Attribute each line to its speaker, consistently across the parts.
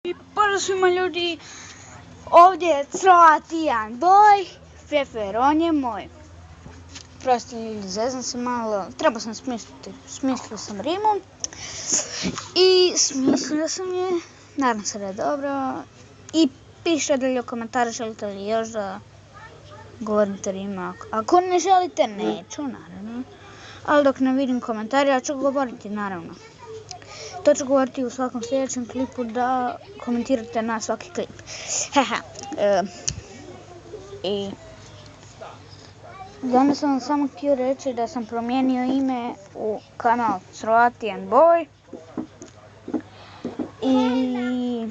Speaker 1: I pozdrav svima ljudi, ovdje je Croatian Boy, Fefer, on je moj. Prosti ljudi, zezam se malo, trebao sam smislio sam rimu i smislio sam je, nadam se da je dobro. I pišite dalje u komentare želite li još da govorite rima, ako ne želite neću naravno, ali dok ne vidim komentare ja ću govoriti naravno. To ću govoriti u svakom sljedećem klipu da komentirate na svaki klip. I danas sam samo htio reći da sam promijenio ime u kanal Croatian Boy. I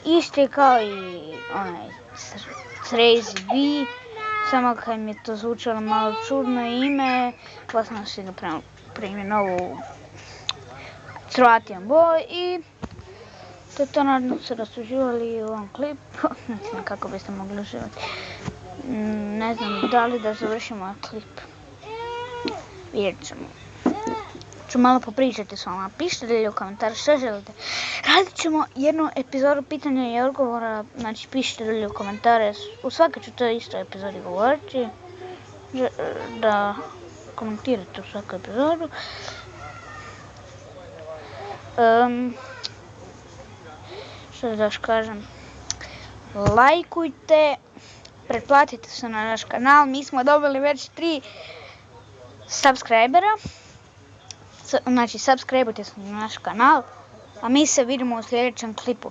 Speaker 1: isti kao i onaj Crazy B, samo kad mi je to zvučalo malo čudno ime, pa sam si ga preimenovao u Croatian Boy i to je to, nadam se da ste uživali u ovom klipu, ne znam kako biste mogli uživati, ne znam da li da završimo ovaj klip, vidjet ćemo. Ću malo popričati s vama, pišite li u komentar što želite. Radit ćemo jednu epizodu pitanja i odgovora, znači pišite li u komentare, u svakoj ću to isto epizodi govoriti, da komentirate u svakoj epizodu. Što da još kažem, lajkujte, pretplatite se na naš kanal, mi smo dobili već 3 subscribera, znači subscribeujte se na naš kanal, a mi se vidimo u sljedećem klipu.